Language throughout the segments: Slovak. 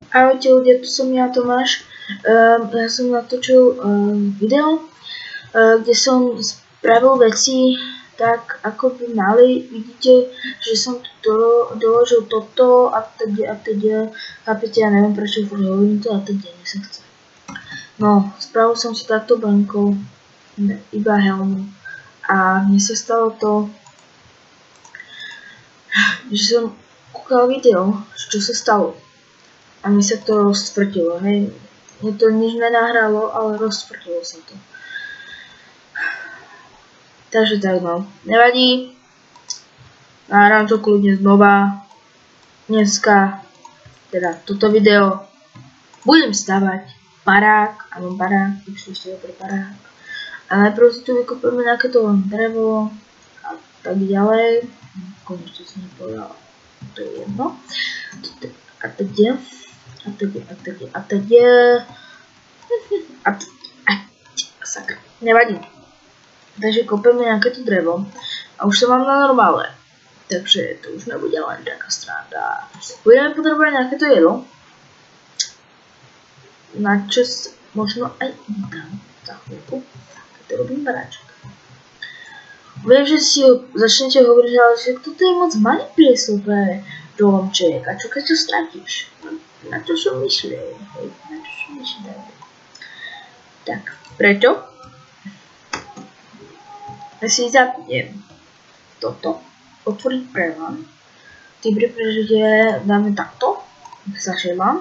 Ahojte ľudia, tu som ja Tomáš. Ja som natočil video, kde som spravil veci tak, ako by mali. Vidíte, že som tu doložil toto a teď, chápete, ja neviem prečo furt hovorím to a teď mi sa chce. No, spravil som si takto bankou, iba helmu. A mne sa stalo to, že som kúkal video, čo sa stalo. A mi sa to roztvrtilo, hej. Mne to nič nenahralo, ale roztvrtilo sa to. Takže tak no, nevadí. Nahrám to kľudne znova. Dneska, teda toto video, budem stavať barák, alebo barák, už to pre barák. A najprv si tu vykopeme nejaké to drevo a tak ďalej. Konečne som nepovedala, to je jedno. A teď je. Sakra, nevadí. Takže kopeme nejaké to drevo a už som mám na normále, takže to už nebude len taká sranda. Budeme potrebovať nejaké to jedlo, na čo možno aj dám za chvíľku, keď to robím baráček. Viem, že si začnete hovoriť, ale že toto je moc malý priestor pre domček a čo keď to stratíš? Na to som myslel, Tak, preto si zapnem toto, otvoriť prehľad. Ty pripravíte, dáme takto, zaželám.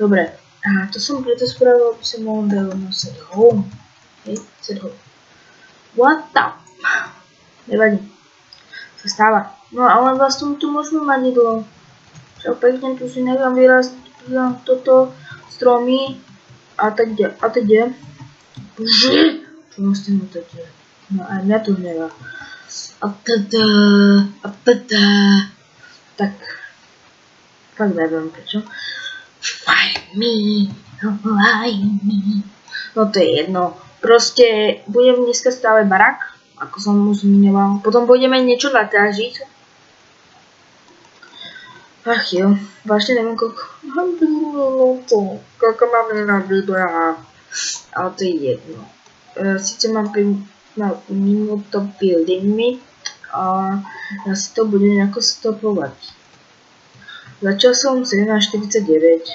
Dobre, a to som preto spravil, aby som mohol dať set home. Hej, set home. What the? Nevadí, sa stáva. No ale vlastne tu môžeme mať jedlo. Čo pekne tu si nechám vyrast toto stromy a teď je. Bože, čo vlastne mu teď je? No aj mňa to hnevá. A tak, fakt neviem prečo. Find me. No to je jedno. Proste budem dneska stavať barák, ako som už zmiňoval. Potom budeme niečo natážiť. Ach jo, vážne neviem koľko máme na videách, ale to je jedno. Sice mám 15 minút to building me a ja si to budem nejako stopovať. Začal som 17:49,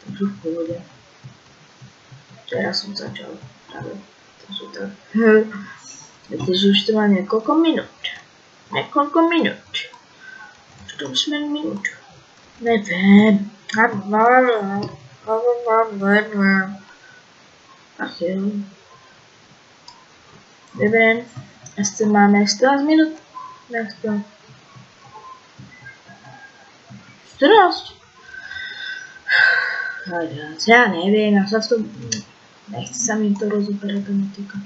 takže v pohode. Teraz som začal práve, takže tak. Viete, že už to má niekoľko minút. Čo už sme minút? Neviem. Ach jo. Dobre. Ešte máme 14 minút. 14. Ja neviem, ja sa v tom... Nechce sa mi to rozoberať, to netýka.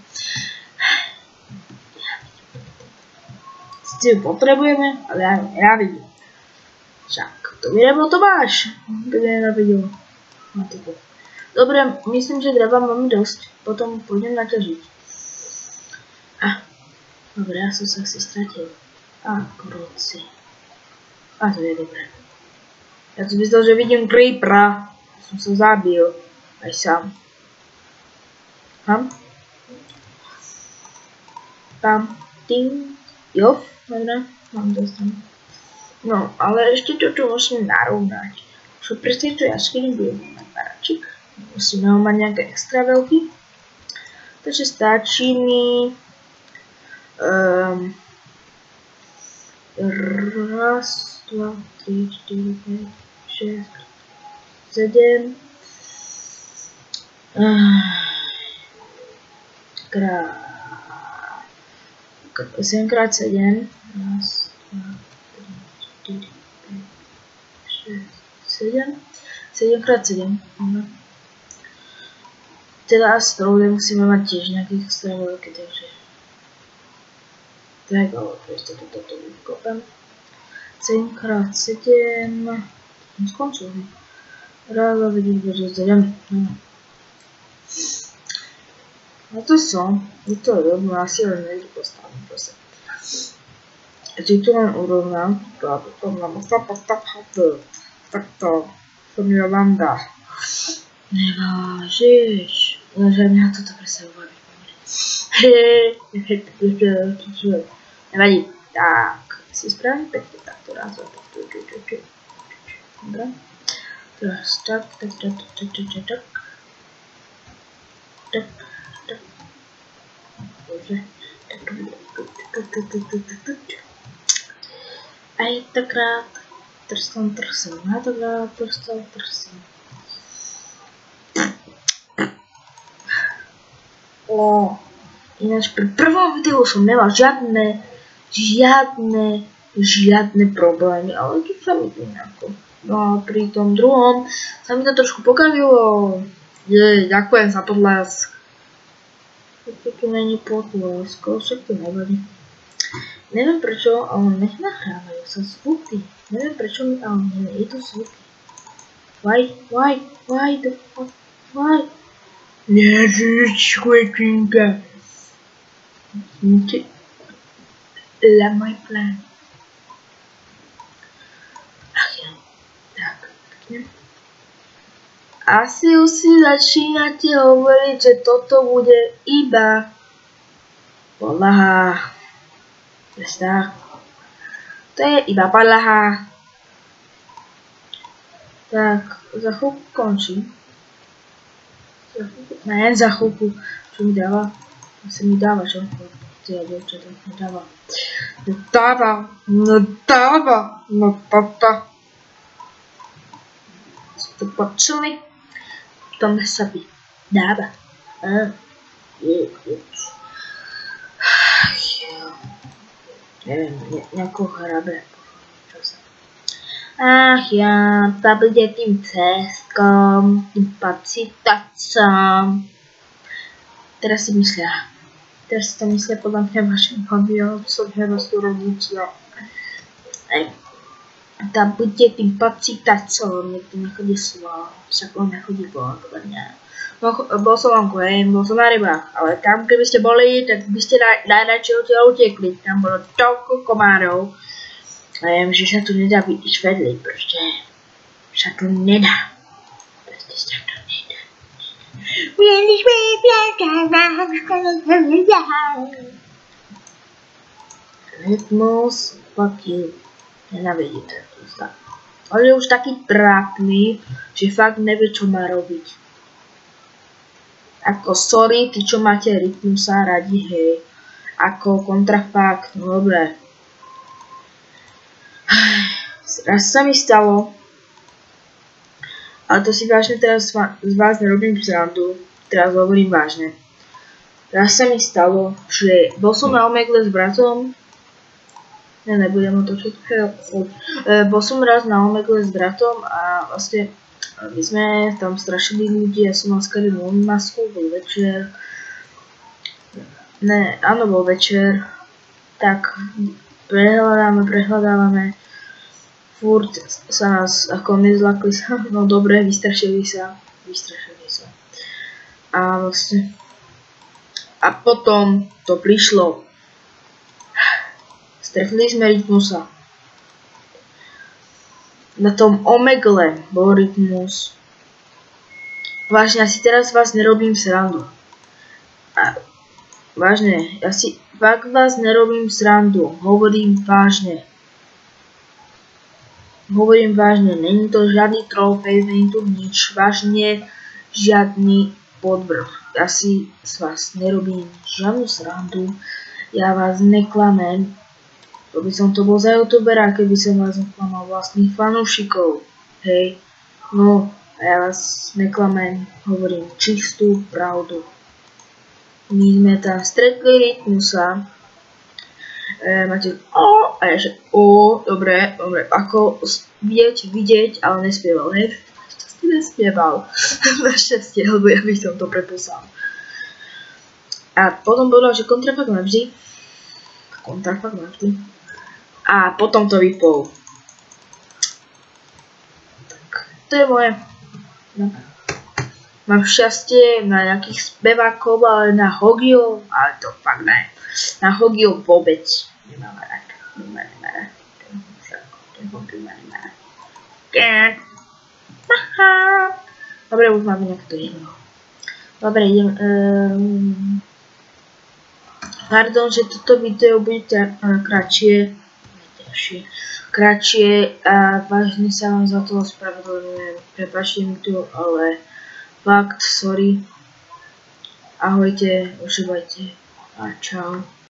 Sice ju potrebujeme, ale ja ju nenávidím. Však to vyrobil Tomáš, keď nenávidil. Dobre, myslím, že dreva máme dosť, potom pôjdem naťažiť. Dobre, ja som sa asi stratil. Kruci. A to je dobré. Ja som myslel, že vidím creepera. Som sa zabil. Aj sám. Tam. Ting. Jo, dobre. Mám dosť. No, ale ešte toto musím narovnať. Čo pre tejto jaskyni budeme mať baráčik. Musíme ho mať nejaké extra veľký. Takže stačí mi... Raz, dva, 3, 4, 5, 6, 7 7x7 raz, 2, 3, 4, 5, 6, 7 7x7 teda strovne musíme mať tiež nejakých extra veľké, takže tak, ale proste toto vykopem 7x7 skoncov ráda vidím, že 7 no to som, to je rovno, asi len nejde postavím proste. Keď tu len urovnám, takto To mi Vanda. Nevážiš. Lenže mňa to dobre sa uvarí. Nevadí. Tak, si spravím pekne takto raz. Dobre. Teraz tak. Bože. Aj takrát. Trstom. Na dobrá, trstom. Ináč pri prvom videu som nemal žiadne problémy, ale tu sa mi to nejako. No a pri tom druhom sa mi to trošku pokazilo. Ďakujem za podlesk. To tu není podlesk, však to nevadí. Neviem prečo, ale nech nahrávajú sa zvuky. Neviem prečo mi ale nejdu zvuky. Why the fuck, why? Ježiš, kvetinka. La môj plán. Ach ja, tak, pekne. Asi už si začínate hovoriť, že toto bude iba podlaha. Tak. To je iba podlaha. Tak, za chvíľku končím. Ne, za chvíľku. Čo mi dáva? Asi mi dáva, čo? Ty a dievčatá mi dáva. No toto. Si to počuli? To mi sa by dáva. Neviem, nejako hrabe. Ach ja, to bude tým ceskom, tým pacitácom. Teraz si to myslia podľa mňa vašim hlavňovcom, herostú rodičia. To bude tým pacitácom, niekto nechodí slova, však on nechodí von, podľa mňa. No, bol som vonku, bol som na rybách, ale tam keby ste boli, tak by ste najradšej odtiaľ utekli, tam bolo toľko komárov. A viem, že sa tu nedá byť vedli, proste sa to nedá. Proste sa to nedá. Rytmus, fuck you. Nenávidím tento stav. On je už taký trápny, že fakt nevie, čo má robiť. Ako sorry, tí, čo máte Rytmusa radi, hej. Ako kontrafakt, no dobre. Raz sa mi stalo, ale to si vážne teraz z vás nerobím srandu, teraz hovorím vážne. Raz sa mi stalo, že bol som na Omegle s bratom, nebudem otočiť, bol som raz na Omegle s bratom a vlastne my sme tam strašili ľudí, ja som mal skarnú masku, bol večer, áno, bol večer, tak prehľadávame, furt sa nás ako nezlakli sa, no dobre, vystrašili sa. A vlastne, a potom to prišlo, stretli sme Rytmusa. Na tom Omegle bol Rytmus. Vážne, ja si teraz vás nerobím srandu. Vážne, ja si fakt vás nerobím srandu, hovorím vážne. Není to žiadny trollface, není tu nič, vážne žiadny podvrh. Ja si z vás nerobím žiadnu srandu, ja vás neklamem. To by som to bol za youtubera, keby som vás neklamal vlastných fanúšikov, hej. No, a ja vás neklamem, hovorím čistú pravdu. My sme tam stretli Rytmusa. Máte a ja že dobre, ako vidieť, ale nespieval, hej. Našťastie nespieval. Našťastie, lebo ja by som to preposlal. A potom povedal, že kontrafakt navždy. A potom to vypol. Tak, to je moje. No. Mám šťastie na nejakých spevákov, ale na Hogio, ale to fakt ne. Na Hogio vôbec nemám rád. Ten Hogio ma nemá rád. Dobre, už máme nejaké to jedno. Dobre, idem. Pardon, že toto video bude kratšie a vážne sa vám za to ospravedlňujem. Prepáčte mi tu, ale fakt, sorry. Ahojte, užívajte a čau.